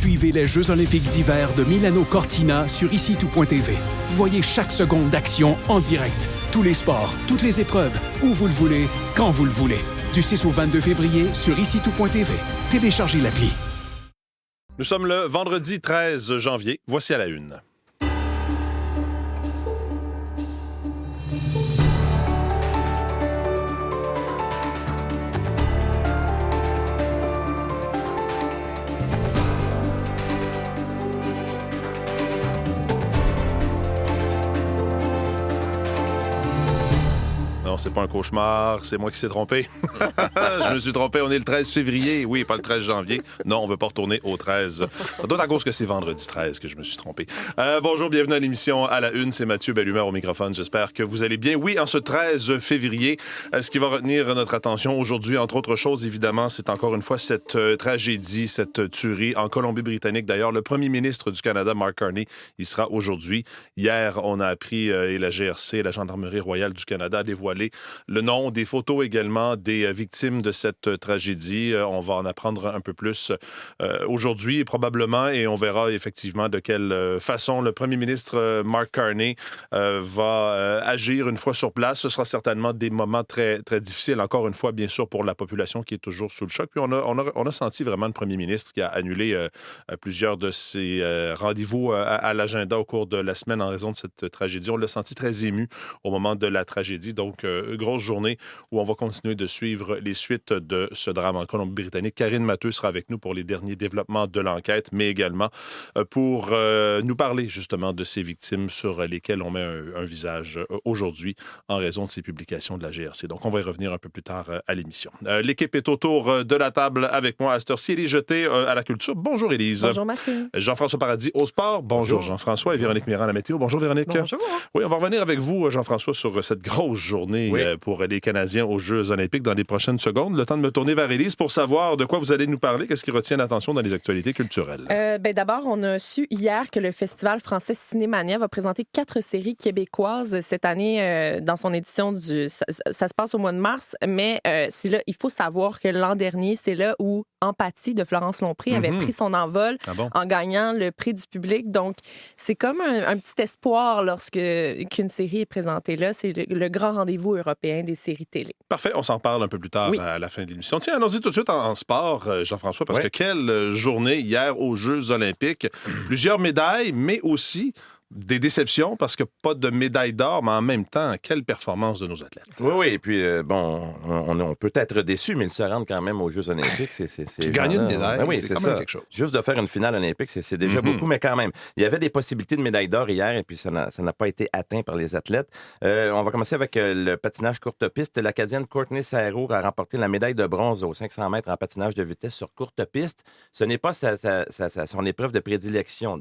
Suivez les Jeux olympiques d'hiver de Milano Cortina sur ici-tout.tv. Voyez chaque seconde d'action en direct. Tous les sports, toutes les épreuves, où vous le voulez, quand vous le voulez. Du 6 au 22 février sur ici-tout.tv. Téléchargez l'appli. Nous sommes le vendredi 13 janvier. Voici à la une. Non, c'est pas un cauchemar, c'est moi qui s'est trompé. Je me suis trompé, on est le 13 février. Oui, pas le 13 janvier. Non, on veut pas retourner au 13. Ça doit être à cause que c'est vendredi 13 que je me suis trompé. Bonjour, bienvenue à l'émission À la une. C'est Mathieu Bellumeur au microphone. J'espère que vous allez bien. Oui, en ce 13 février, ce qui va retenir notre attention aujourd'hui, entre autres choses, évidemment, c'est encore une fois cette tragédie, cette tuerie en Colombie-Britannique. D'ailleurs, le premier ministre du Canada, Mark Carney, il sera aujourd'hui. Hier, on a appris, et la GRC, la Gendarmerie royale du Canada, a dévoilé le nom, des photos également des victimes de cette tragédie. On va en apprendre un peu plus aujourd'hui probablement et on verra effectivement de quelle façon le premier ministre Mark Carney va agir une fois sur place. Ce sera certainement des moments très, très difficiles, encore une fois, bien sûr, pour la population qui est toujours sous le choc. Puis on a senti vraiment le premier ministre qui a annulé plusieurs de ses rendez-vous à l'agenda au cours de la semaine en raison de cette tragédie. On l'a senti très ému au moment de la tragédie. Donc, grosse journée où on va continuer de suivre les suites de ce drame en Colombie-Britannique. Karine Matteux sera avec nous pour les derniers développements de l'enquête, mais également pour nous parler justement de ces victimes sur lesquelles on met un visage aujourd'hui en raison de ces publications de la GRC. Donc, on va y revenir un peu plus tard à l'émission. L'équipe est autour de la table avec moi à cette heure-ci. Élise Jeté à la culture. Bonjour Élise. Bonjour Mathieu. Jean-François Paradis au sport. Bonjour Jean-François et Véronique Mirand à la météo. Bonjour Véronique. Bonjour. Oui, on va revenir avec vous, Jean-François, sur cette grosse journée pour les Canadiens aux Jeux olympiques dans les prochaines secondes. Le temps de me tourner vers Élise pour savoir de quoi vous allez nous parler. Qu'est-ce qui retient l'attention dans les actualités culturelles? D'abord, on a su hier que le Festival français Cinémania va présenter 4 séries québécoises cette année dans son édition ça se passe au mois de mars, mais c'est là, il faut savoir que l'an dernier, c'est là où Empathie de Florence Lompré avait pris son envol en gagnant le prix du public. Donc, c'est comme un petit espoir qu'une série est présentée là. C'est le grand rendez-vous européen des séries télé. Parfait, on s'en parle un peu plus tard à la fin de l'émission. Tiens, allons-y tout de suite en sport, Jean-François, parce que quelle journée hier aux Jeux olympiques. Plusieurs médailles, mais aussi des déceptions parce que pas de médaille d'or, mais en même temps, quelle performance de nos athlètes. Oui, et puis, on peut être déçu, mais ils se rendent quand même aux Jeux olympiques. C'est gagner une médaille, c'est quand ça. même quelque chose. Juste de faire une finale olympique, c'est déjà beaucoup, mais quand même. Il y avait des possibilités de médaille d'or hier, et puis ça n'a pas été atteint par les athlètes. On va commencer avec le patinage courte piste. L'Acadienne Courtney Saero a remporté la médaille de bronze aux 500 mètres en patinage de vitesse sur courte piste. Ce n'est pas son épreuve de prédilection,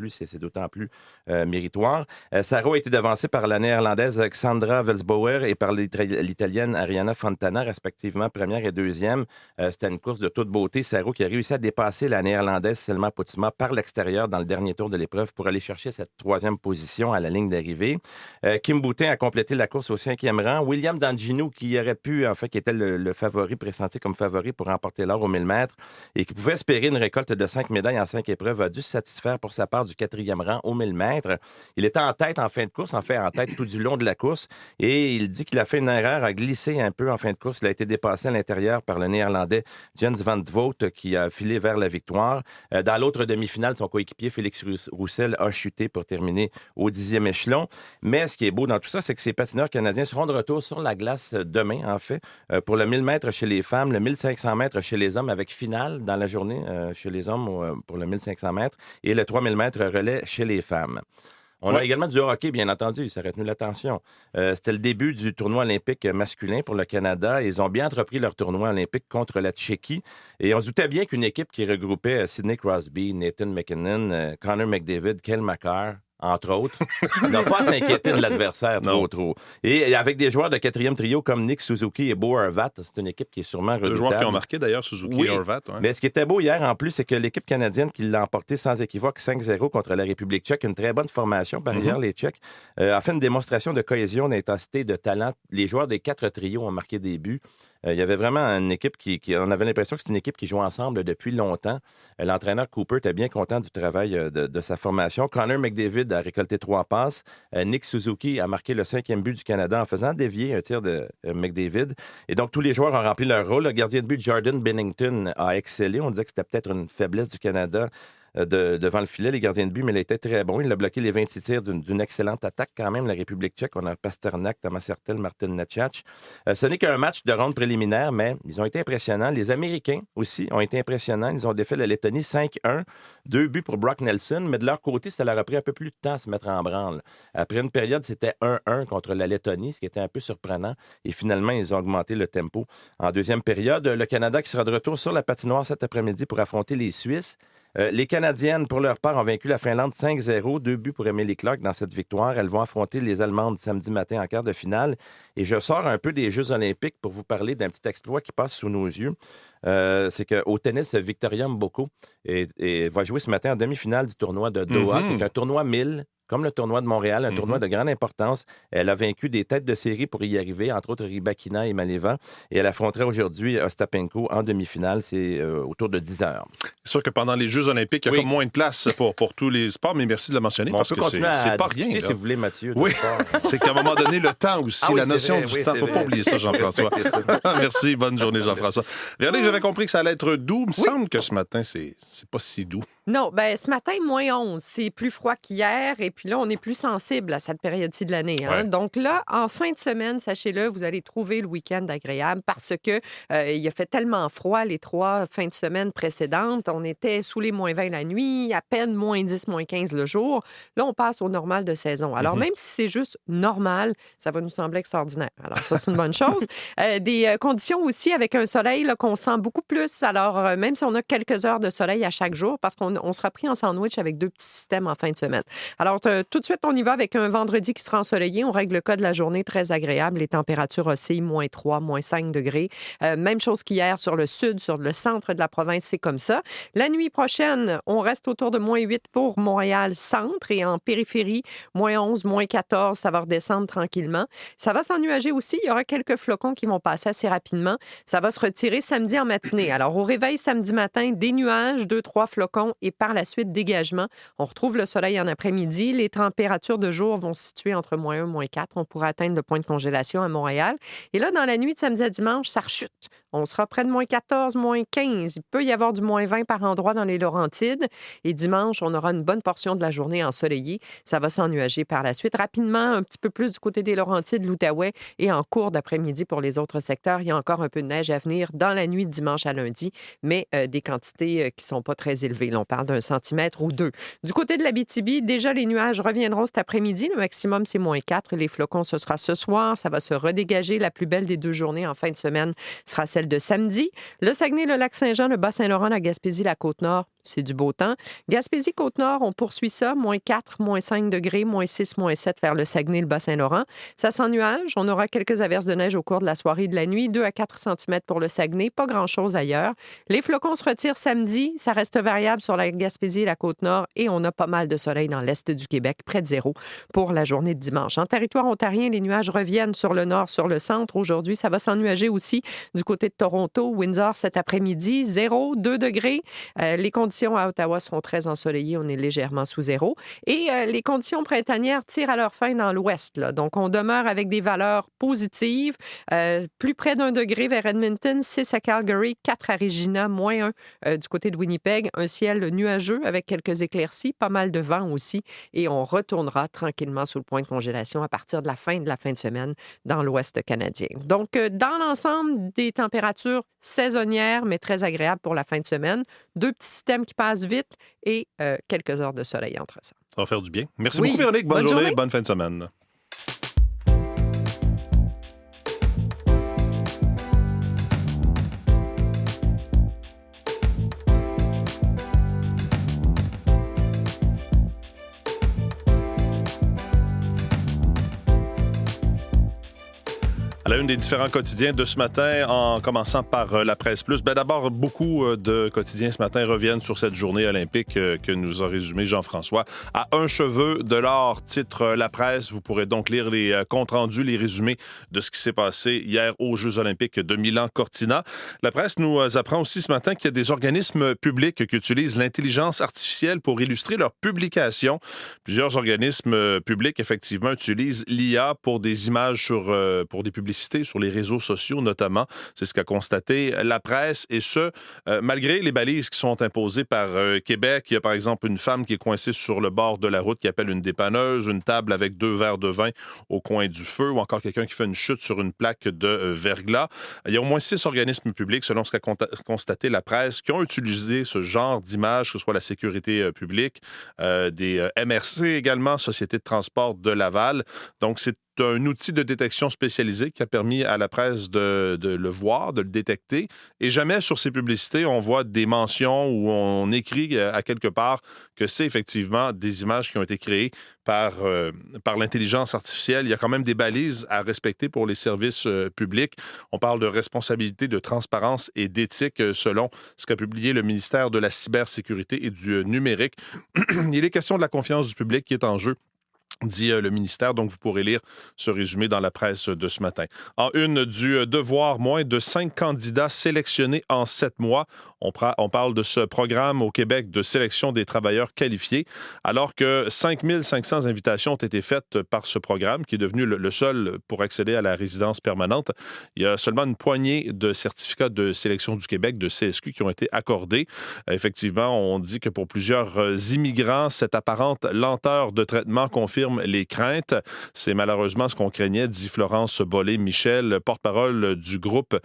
c'est d'autant plus méritoire. Saero a été devancée par la néerlandaise Xandra Velsbauer et par l'italienne Ariana Fontana, respectivement première et deuxième. C'était une course de toute beauté. Saero qui a réussi à dépasser la néerlandaise Selma Poutsma par l'extérieur dans le dernier tour de l'épreuve pour aller chercher cette 3e position à la ligne d'arrivée. Kim Boutin a complété la course au 5e rang. William D'Angino, qui était le favori, pressenti comme favori pour remporter l'or aux 1000 mètres et qui pouvait espérer une récolte de 5 médailles en 5 épreuves, a dû se satisfaire pour sa part du 4e rang aux 1000 mètres. Il était en tête en fin de course, en tête tout du long de la course, et il dit qu'il a fait une erreur, a glissé un peu en fin de course. Il a été dépassé à l'intérieur par le néerlandais Jens van Voort qui a filé vers la victoire. Dans l'autre demi-finale, son coéquipier Félix Roussel a chuté pour terminer au 10e échelon. Mais ce qui est beau dans tout ça, c'est que ces patineurs canadiens seront de retour sur la glace demain, pour le 1000 mètres chez les femmes, le 1500 mètres chez les hommes, avec finale dans la journée chez les hommes pour le 1500 mètres, et le 3000 mètres relais chez les femmes. On a également du hockey, bien entendu, ça a retenu l'attention. C'était le début du tournoi olympique masculin pour le Canada. Ils ont bien entrepris leur tournoi olympique contre la Tchéquie. Et on se doutait bien qu'une équipe qui regroupait Sidney Crosby, Nathan McKinnon, Connor McDavid, Cale Makar, entre autres, n'a pas à s'inquiéter de l'adversaire trop. Et avec des joueurs de 4e trio comme Nick Suzuki et Bo Horvat, c'est une équipe qui est sûrement redoutable. 2 joueurs qui ont marqué d'ailleurs, Suzuki et Horvat. Ouais. Mais ce qui était beau hier, en plus, c'est que l'équipe canadienne qui l'a emporté sans équivoque 5-0 contre la République tchèque, une très bonne formation par ailleurs, les Tchèques, a fait une démonstration de cohésion, d'intensité, de talent. Les joueurs des 4 trios ont marqué des buts. Il y avait vraiment une équipe on avait l'impression que c'était une équipe qui jouait ensemble depuis longtemps. L'entraîneur Cooper était bien content du travail de sa formation. Connor McDavid a récolté 3 passes. Nick Suzuki a marqué le 5e but du Canada en faisant dévier un tir de McDavid. Et donc, tous les joueurs ont rempli leur rôle. Le gardien de but Jordan Bennington a excellé. On disait que c'était peut-être une faiblesse du Canada devant le filet, les gardiens de but, mais il était très bon. Il a bloqué les 26 tirs d'une excellente attaque quand même, la République tchèque. On a Pasternak, Thomas Hertel, Martin Necas. Ce n'est qu'un match de ronde préliminaire, mais ils ont été impressionnants. Les Américains aussi ont été impressionnants. Ils ont défait la Lettonie 5-1. 2 buts pour Brock Nelson, mais de leur côté, ça leur a pris un peu plus de temps à se mettre en branle. Après une période, c'était 1-1 contre la Lettonie, ce qui était un peu surprenant. Et finalement, ils ont augmenté le tempo. En deuxième période, le Canada qui sera de retour sur la patinoire cet après-midi pour affronter les Suisses. Les Canadiennes, pour leur part, ont vaincu la Finlande 5-0. 2 buts pour Emily Clark dans cette victoire. Elles vont affronter les Allemandes samedi matin en quart de finale. Et je sors un peu des Jeux olympiques pour vous parler d'un petit exploit qui passe sous nos yeux. C'est qu'au tennis, Victoria Mboko va jouer ce matin en demi-finale du tournoi de Doha, qui est un tournoi 1000, comme le tournoi de Montréal, un tournoi de grande importance. Elle a vaincu des têtes de série pour y arriver, entre autres Rybakina et Maleva. Et elle affronterait aujourd'hui Ostapenko en demi-finale. C'est autour de 10 heures. C'est sûr que pendant les Jeux olympiques, il y a comme moins de place pour tous les sports, mais merci de le mentionner parce que c'est pas rien. Si vous voulez, Mathieu. Oui, c'est qu'à un moment donné, le temps aussi, la notion du temps. Il ne faut pas oublier ça, Jean-François. Merci, bonne journée, Jean-François. Regardez, j'avais compris que ça allait être doux. Il me semble que ce matin, c'est pas si doux. Non, bien, ce matin, moins 11. C'est plus froid qu'hier. Et puis là, on est plus sensible à cette période-ci de l'année. Hein? Ouais. Donc là, en fin de semaine, sachez-le, vous allez trouver le week-end agréable parce que il a fait tellement froid les 3 fins de semaine précédentes. On était sous les moins 20 la nuit, à peine moins 10, moins 15 le jour. Là, on passe au normal de saison. Alors, même si c'est juste normal, ça va nous sembler extraordinaire. Alors, ça, c'est une bonne chose. Des conditions aussi avec un soleil là, qu'on sent beaucoup plus. Alors, même si on a quelques heures de soleil à chaque jour, parce qu'on sera pris en sandwich avec 2 petits systèmes en fin de semaine. Alors, tout de suite, on y va avec un vendredi qui sera ensoleillé. On règle le cas de la journée très agréable. Les températures oscillent moins 3, moins 5 degrés. Même chose qu'hier sur le sud, sur le centre de la province, c'est comme ça. La nuit prochaine, on reste autour de moins 8 pour Montréal-Centre et en périphérie, moins 11, moins 14. Ça va redescendre tranquillement. Ça va s'ennuager aussi. Il y aura quelques flocons qui vont passer assez rapidement. Ça va se retirer samedi en matinée. Alors, au réveil samedi matin, des nuages, 2-3 flocons et par la suite, dégagement. On retrouve le soleil en après-midi. Les températures de jour vont se situer entre moins 1 moins 4. On pourra atteindre le point de congélation à Montréal. Et là, dans la nuit de samedi à dimanche, ça rechute. On sera près de moins 14, moins 15. Il peut y avoir du moins 20 par endroit dans les Laurentides. Et dimanche, on aura une bonne portion de la journée ensoleillée. Ça va s'ennuager par la suite. Rapidement, un petit peu plus du côté des Laurentides, l'Outaouais et en cours d'après-midi pour les autres secteurs. Il y a encore un peu de neige à venir dans la nuit de dimanche à lundi, mais des quantités qui ne sont pas très élevées. Là, on parle d'1 centimètre ou 2. Du côté de l'Abitibi, déjà, les nuages reviendront cet après-midi. Le maximum, c'est moins 4. Les flocons, ce sera ce soir. Ça va se redégager. La plus belle des 2 journées en fin de semaine sera celle de samedi. Le Saguenay, le Lac-Saint-Jean, le Bas-Saint-Laurent, la Gaspésie, la Côte-Nord, c'est du beau temps. Gaspésie, Côte-Nord, on poursuit ça. Moins 4, moins 5 degrés, moins 6, moins 7 vers le Saguenay, le Bas-Saint-Laurent. Ça s'ennuage. On aura quelques averses de neige au cours de la soirée et de la nuit. 2 à 4 cm pour le Saguenay. Pas grand-chose ailleurs. Les flocons se retirent samedi. Ça reste variable sur la Gaspésie et la Côte-Nord. Et on a pas mal de soleil dans l'est du Québec, près de 0 pour la journée de dimanche. En territoire ontarien, les nuages reviennent sur le nord, sur le centre. Aujourd'hui, ça va s'ennuager aussi du côté de Toronto, Windsor cet après-midi. 0, 2 degrés. Les conditions à Ottawa seront très ensoleillées. On est légèrement sous 0. Et les conditions printanières tirent à leur fin dans l'ouest. Là. Donc, on demeure avec des valeurs positives. Plus près d'1 degré vers Edmonton, 6 à Calgary, 4 à Regina, moins 1 du côté de Winnipeg. Un ciel nuageux avec quelques éclaircies, pas mal de vent aussi. Et on retournera tranquillement sous le point de congélation à partir de la fin de semaine dans l'ouest canadien. Donc, dans l'ensemble, des températures saisonnières, mais très agréables pour la fin de semaine. 2 petits systèmes qui passent vite et quelques heures de soleil entre ça. Ça va faire du bien. Merci Oui. beaucoup, Véronique. Bonne journée, journée. bonne fin de semaine. À la une des différents quotidiens de ce matin, en commençant par La Presse Plus. D'abord, beaucoup de quotidiens ce matin reviennent sur cette journée olympique que nous a résumé Jean-François. À un cheveu de l'or, titre La Presse. Vous pourrez donc lire les comptes rendus, les résumés de ce qui s'est passé hier aux Jeux olympiques de Milan-Cortina. La Presse nous apprend aussi ce matin qu'il y a des organismes publics qui utilisent l'intelligence artificielle pour illustrer leurs publications. Plusieurs organismes publics, effectivement, utilisent l'IA pour des images pour des publicités sur les réseaux sociaux, notamment. C'est ce qu'a constaté La Presse, et ce, malgré les balises qui sont imposées par Québec. Il y a, par exemple, une femme qui est coincée sur le bord de la route qui appelle une dépanneuse, une table avec 2 verres de vin au coin du feu, ou encore quelqu'un qui fait une chute sur une plaque de verglas. Il y a au moins 6 organismes publics, selon ce qu'a constaté La Presse, qui ont utilisé ce genre d'images, que ce soit la sécurité publique, des MRC également, Société de transport de Laval. Donc, c'est un outil de détection spécialisé qui a permis à La Presse de le voir, de le détecter. Et jamais sur ces publicités, on voit des mentions où on écrit à quelque part que c'est effectivement des images qui ont été créées par l'intelligence artificielle. Il y a quand même des balises à respecter pour les services publics. On parle de responsabilité, de transparence et d'éthique selon ce qu'a publié le ministère de la Cybersécurité et du Numérique. Il est question de la confiance du public qui est en jeu, dit le ministère. Donc, vous pourrez lire ce résumé dans La Presse de ce matin. En une du Devoir, moins de 5 candidats sélectionnés en 7 mois. On parle de ce programme au Québec de sélection des travailleurs qualifiés, alors que 5 500 invitations ont été faites par ce programme, qui est devenu le seul pour accéder à la résidence permanente. Il y a seulement une poignée de certificats de sélection du Québec, de CSQ, qui ont été accordés. Effectivement, on dit que pour plusieurs immigrants, cette apparente lenteur de traitement confirme les craintes. C'est malheureusement ce qu'on craignait, dit Florence Bollé-Michel, porte-parole du groupe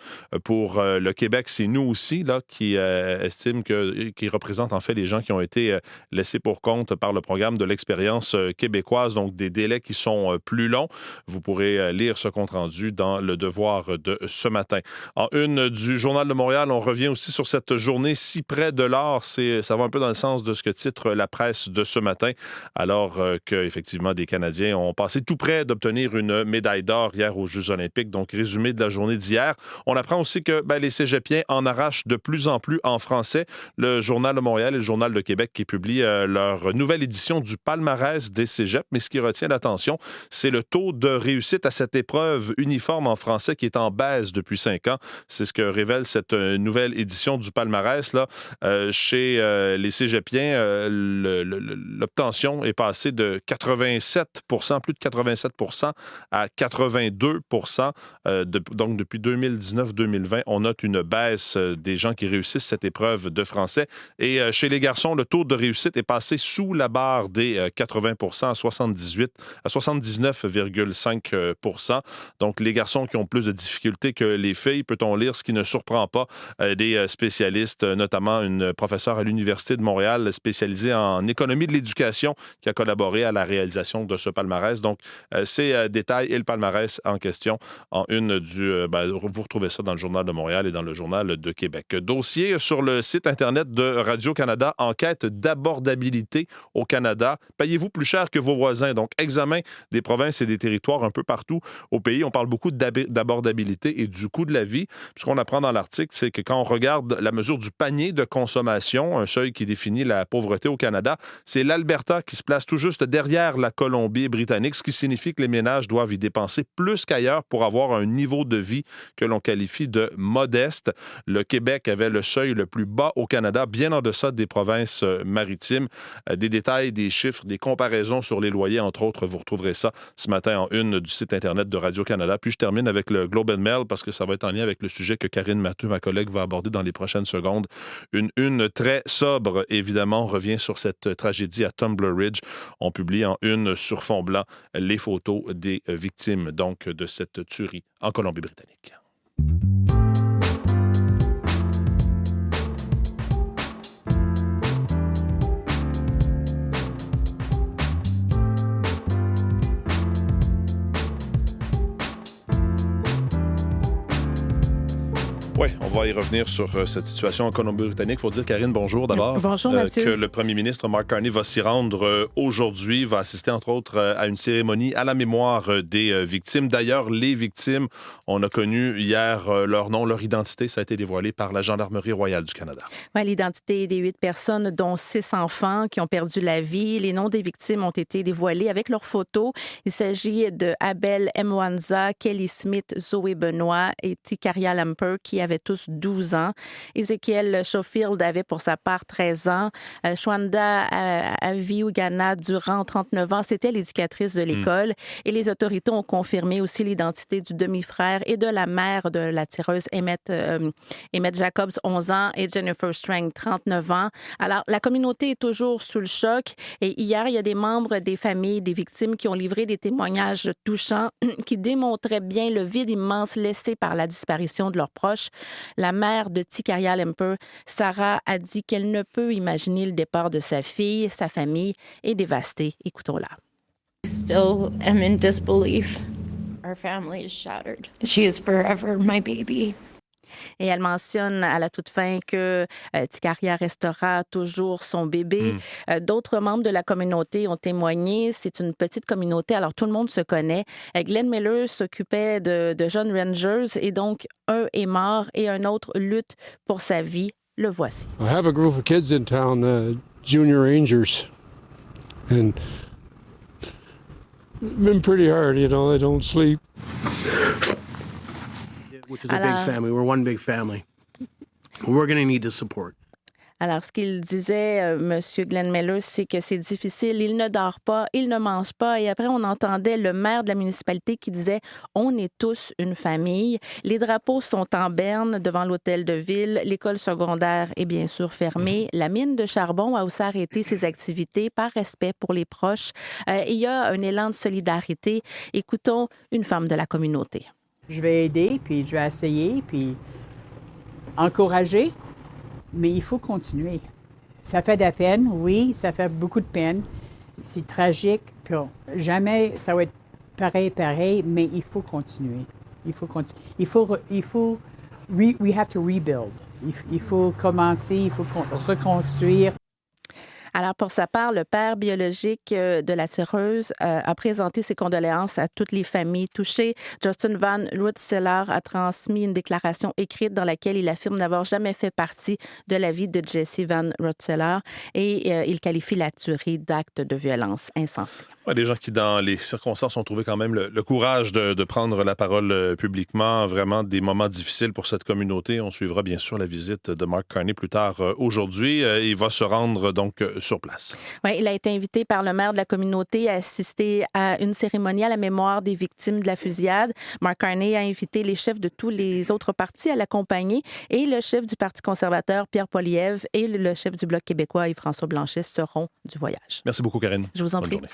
pour le Québec. C'est nous aussi, là, qui estime qui représente en fait les gens qui ont été laissés pour compte par le programme de l'expérience québécoise, donc des délais qui sont plus longs. Vous pourrez lire ce compte-rendu dans le Devoir de ce matin. En une du Journal de Montréal, on revient aussi sur cette journée si près de l'or. Ça va un peu dans le sens de ce que titre La Presse de ce matin, alors que effectivement des Canadiens ont passé tout près d'obtenir une médaille d'or hier aux Jeux olympiques. Donc, résumé de la journée d'hier. On apprend aussi que les cégepiens en arrachent de plus en plus en français. Le Journal de Montréal et le Journal de Québec qui publient leur nouvelle édition du palmarès des cégeps. Mais ce qui retient l'attention, c'est le taux de réussite à cette épreuve uniforme en français qui est en baisse depuis 5 ans. C'est ce que révèle cette nouvelle édition du palmarès. Là. Chez les cégepiens, l'obtention est passée de 87 plus de 87 à 82 donc, depuis 2019-2020, on note une baisse des gens qui réussissent cette épreuve de français. Et chez les garçons, le taux de réussite est passé sous la barre des 80 à 79,5 Donc, les garçons qui ont plus de difficultés que les filles, peut-on lire, ce qui ne surprend pas des spécialistes, notamment une professeure à l'Université de Montréal spécialisée en économie de l'éducation qui a collaboré à la réalisation de ce palmarès. Donc, ces détails et le palmarès en question en une du... vous retrouvez ça dans le Journal de Montréal et dans le Journal de Québec. Dossier sur le site Internet de Radio-Canada, enquête d'abordabilité au Canada. Payez-vous plus cher que vos voisins? Donc, examen des provinces et des territoires un peu partout au pays. On parle beaucoup d'abordabilité et du coût de la vie. Ce qu'on apprend dans l'article, c'est que quand on regarde la mesure du panier de consommation, un seuil qui définit la pauvreté au Canada, c'est l'Alberta qui se place tout juste derrière la Colombie-Britannique, ce qui signifie que les ménages doivent y dépenser plus qu'ailleurs pour avoir un niveau de vie que l'on qualifie de modeste. Le Québec avait le seuil le plus bas au Canada, bien en deçà des provinces maritimes. Des détails, des chiffres, des comparaisons sur les loyers, entre autres, vous retrouverez ça ce matin en une du site Internet de Radio-Canada. Puis je termine avec le Globe and Mail parce que ça va être en lien avec le sujet que Karine Matteux, ma collègue, va aborder dans les prochaines secondes. Une très sobre, évidemment, revient sur cette tragédie à Tumbler Ridge. On publie en une sur fond blanc les photos des victimes donc de cette tuerie en Colombie-Britannique. Oui, on va y revenir sur cette situation en Colombie-Britannique. Il faut dire, Karine, bonjour d'abord. Bonjour, Mathieu. Que le premier ministre Mark Carney va s'y rendre aujourd'hui, va assister entre autres à une cérémonie à la mémoire des victimes. D'ailleurs, les victimes, on a connu hier leur nom, leur identité. Ça a été dévoilé par la Gendarmerie royale du Canada. Oui, l'identité des 8 personnes, dont 6 enfants qui ont perdu la vie. Les noms des victimes ont été dévoilés avec leurs photos. Il s'agit de Abel Mwanza, Kelly Smith, Zoé Benoît et Tikaria Lamper, qui avaient tous 12 ans. Ezekiel Schofield avait pour sa part 13 ans. Shwanda Aviugana Durand, 39 ans, c'était l'éducatrice de l'école. Et les autorités ont confirmé aussi l'identité du demi-frère et de la mère de la tireuse Emmett Jacobs, 11 ans, et Jennifer Strang, 39 ans. Alors, la communauté est toujours sous le choc. Et hier, il y a des membres des familles des victimes qui ont livré des témoignages touchants qui démontraient bien le vide immense laissé par la disparition de leurs proches. La mère de Tikaria Lamper, Sarah, a dit qu'elle ne peut imaginer le départ de sa fille. Sa famille est dévastée. Écoutons-la. I still am in disbelief. Our family is shattered. She is forever my baby. Et elle mentionne à la toute fin que Tikaria restera toujours son bébé. D'autres membres de la communauté ont témoigné. C'est une petite communauté, alors tout le monde se connaît. Glenn Miller s'occupait de jeunes rangers et donc un est mort et un autre lutte pour sa vie. Le voici. I have a group of kids in town, junior rangers, and it's been pretty hard, you know, they don't sleep. Which is a big family. We're one big family. We're going to need the support. Alors, ce qu'il disait, M. Glenn Miller, c'est que c'est difficile. Il ne dort pas, il ne mange pas. Et après, on entendait le maire de la municipalité qui disait « On est tous une famille ». Les drapeaux sont en berne devant l'hôtel de ville. L'école secondaire est bien sûr fermée. La mine de charbon a aussi arrêté ses activités par respect pour les proches. Il y a un élan de solidarité. Écoutons une femme de la communauté. Je vais aider, puis je vais essayer, puis encourager, mais il faut continuer. Ça fait de la peine, oui, ça fait beaucoup de peine. C'est tragique, puis jamais ça va être pareil, mais il faut continuer. We have to rebuild. Il faut commencer, il faut reconstruire. Alors, pour sa part, le père biologique de la tireuse a présenté ses condoléances à toutes les familles touchées. Justin Van Roetseler a transmis une déclaration écrite dans laquelle il affirme n'avoir jamais fait partie de la vie de Jesse Van Roetseler et il qualifie la tuerie d'acte de violence insensé. Ouais, des gens qui, dans les circonstances, ont trouvé quand même le courage de prendre la parole publiquement. Vraiment des moments difficiles pour cette communauté. On suivra bien sûr la visite de Mark Carney plus tard aujourd'hui. Il va se rendre donc sur place. Oui, il a été invité par le maire de la communauté à assister à une cérémonie à la mémoire des victimes de la fusillade. Mark Carney a invité les chefs de tous les autres partis à l'accompagner et le chef du Parti conservateur, Pierre Poilievre, et le chef du Bloc québécois, Yves-François Blanchet, seront du voyage. Merci beaucoup, Karine. Je vous en Bonne prie. journée.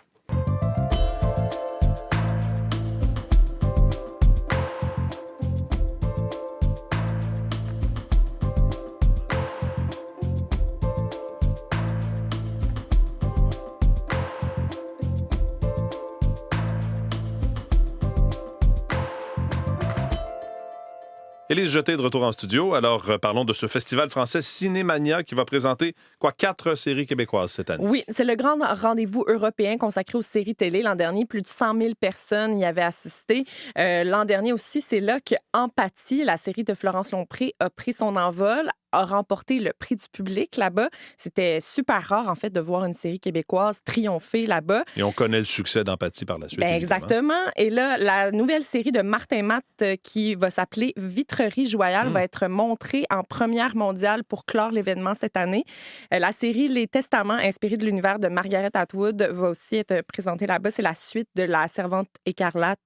Élise Jeté de retour en studio. Alors, parlons de ce festival français Cinémania qui va présenter, 4 séries québécoises cette année. Oui, c'est le grand rendez-vous européen consacré aux séries télé. L'an dernier, plus de 100 000 personnes y avaient assisté. L'an dernier aussi, c'est là que Empathie, la série de Florence Lompré, a pris son envol, a remporté le prix du public là-bas. C'était super rare, en fait, de voir une série québécoise triompher là-bas. Et on connaît le succès d'Empathie par la suite. Exactement. Et là, la nouvelle série de Martin Matt qui va s'appeler Vitrerie Joyale va être montrée en première mondiale pour clore l'événement cette année. La série Les Testaments, inspirée de l'univers de Margaret Atwood, va aussi être présentée là-bas. C'est la suite de La Servante écarlate.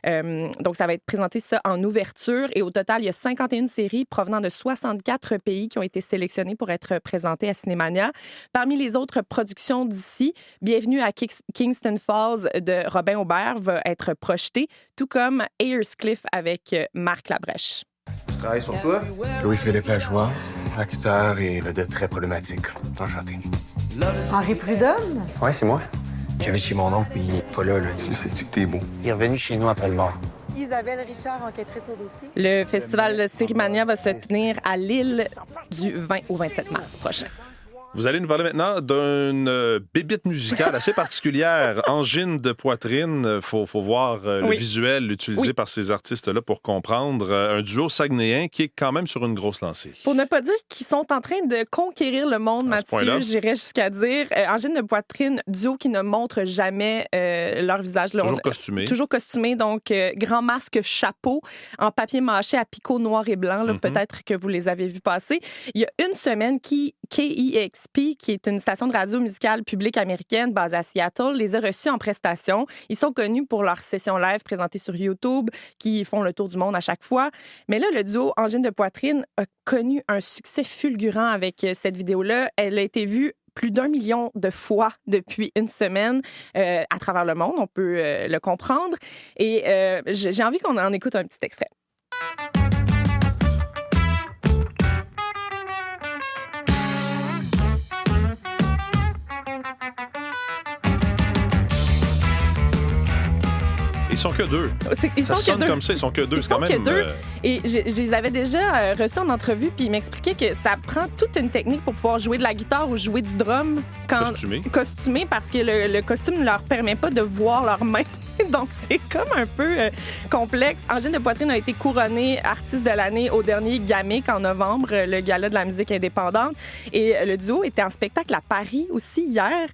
Donc, ça va être présenté ça en ouverture. Et au total, il y a 51 séries provenant de 64 pays qui ont été sélectionnés pour être présentés à Cinémania. Parmi les autres productions d'ici, Bienvenue à Kingston Falls de Robin Aubert va être projeté, tout comme Ayers Cliff avec Marc Labrèche. Je travaille sur toi. Louis-Philippe Lajoie, acteur et vedette très problématique. Enchanté. Henri Prudhomme? Ouais, c'est moi. J'avais chez mon oncle, puis il est pas là. Tu sais-tu que t'es beau? Il est revenu chez nous après le mort. Isabelle Richard, enquêtrice au dossier. Le festival Sérimania va se tenir à Lille du 20 au 27 mars prochain. Vous allez nous parler maintenant d'une bébite musicale assez particulière, angine de poitrine. Faut voir le visuel utilisé par ces artistes-là pour comprendre. Un duo saguenéen qui est quand même sur une grosse lancée. Pour ne pas dire qu'ils sont en train de conquérir le monde, Mathieu, j'irais jusqu'à dire. Angine de poitrine, duo qui ne montre jamais leur visage. Toujours costumé. Toujours costumé, donc grand masque, chapeau, en papier mâché à picot noir et blanc. Là, peut-être que vous les avez vus passer. Il y a une semaine, KEXP, qui est une station de radio musicale publique américaine basée à Seattle, les a reçus en prestation. Ils sont connus pour leurs sessions live présentées sur YouTube, qui font le tour du monde à chaque fois. Mais là, le duo Angine de poitrine a connu un succès fulgurant avec cette vidéo-là. Elle a été vue plus d'1 million de fois depuis une semaine à travers le monde. On peut le comprendre. Et j'ai envie qu'on en écoute un petit extrait. Ils sont que deux. Ça sonne comme ça, ils sont que deux. Ils sont que deux. Et je les avais déjà reçus en entrevue, puis ils m'expliquaient que ça prend toute une technique pour pouvoir jouer de la guitare ou jouer du drum. Costumé, parce que le costume ne leur permet pas de voir leurs mains. Donc, c'est comme un peu complexe. Angine de poitrine a été couronnée artiste de l'année au dernier GAMIC en novembre, le gala de la musique indépendante. Et le duo était en spectacle à Paris aussi hier.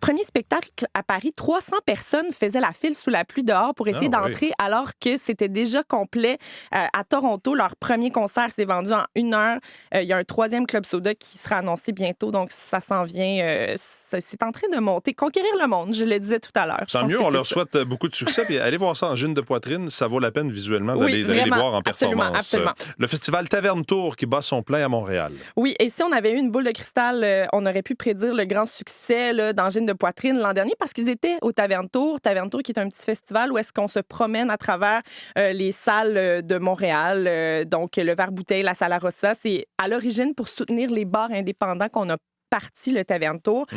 Premier spectacle à Paris, 300 personnes faisaient la file sous la pluie dehors pour essayer d'entrer alors que c'était déjà complet. À Toronto, leur premier concert s'est vendu en 1 heure. Il y a un 3e Club Soda qui sera annoncé bientôt, donc ça s'en vient. C'est en train de monter, conquérir le monde, je le disais tout à l'heure. Tant mieux, on leur souhaite beaucoup de succès. Puis allez voir ça en Angine de poitrine, ça vaut la peine visuellement d'aller les voir en performance. Absolument. Le festival Taverne Tour qui bat son plein à Montréal. Oui, et si on avait eu une boule de cristal, on aurait pu prédire le grand succès d'Angine de poitrine l'an dernier parce qu'ils étaient au Taverne Tour. Taverne Tour qui est un petit festival où est-ce qu'on se promène à travers les salles de Montréal. Donc, le Verre-Bouteille, la Sala Rossa, c'est à l'origine pour soutenir les bars indépendants qu'on a parti le Taverne Tour.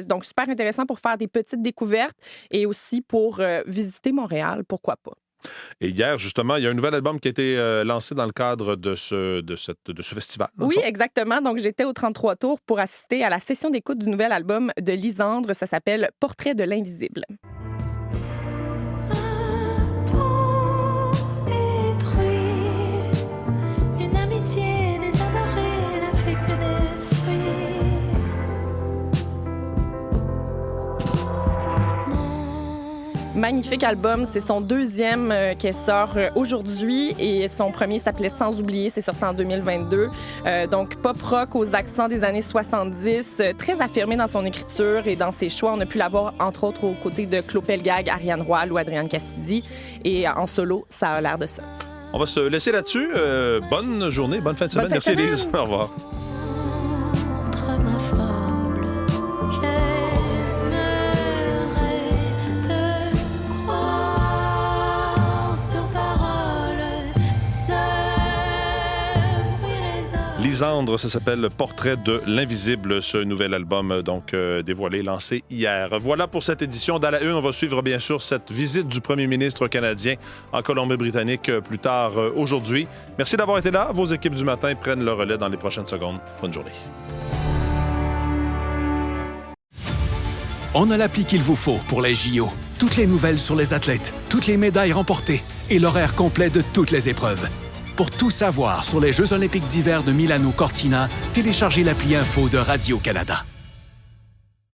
Donc, super intéressant pour faire des petites découvertes et aussi pour visiter Montréal, pourquoi pas. Et hier, justement, il y a un nouvel album qui a été lancé dans le cadre de ce festival. Oui, exactement. Donc, j'étais au 33 Tours pour assister à la session d'écoute du nouvel album de Lisandre. Ça s'appelle « Portrait de l'invisible ». Magnifique album, c'est son 2e qui sort aujourd'hui et son premier s'appelait Sans oublier, c'est sorti en 2022. Donc pop rock aux accents des années 70, très affirmé dans son écriture et dans ses choix. On a pu l'avoir entre autres aux côtés de Claude Pelgag, Ariane Roy ou Adrienne Cassidy et en solo, ça a l'air de ça. On va se laisser là-dessus. Bonne journée, bonne fin de semaine. Merci Élise. Au revoir. Lisandre, ça s'appelle Portrait de l'invisible, ce nouvel album donc dévoilé, lancé hier. Voilà pour cette édition d'À la Une. On va suivre bien sûr cette visite du premier ministre canadien en Colombie-Britannique plus tard aujourd'hui. Merci d'avoir été là. Vos équipes du matin prennent le relais dans les prochaines secondes. Bonne journée. On a l'appli qu'il vous faut pour les JO. Toutes les nouvelles sur les athlètes, toutes les médailles remportées et l'horaire complet de toutes les épreuves. Pour tout savoir sur les Jeux olympiques d'hiver de Milano-Cortina, téléchargez l'appli Info de Radio-Canada.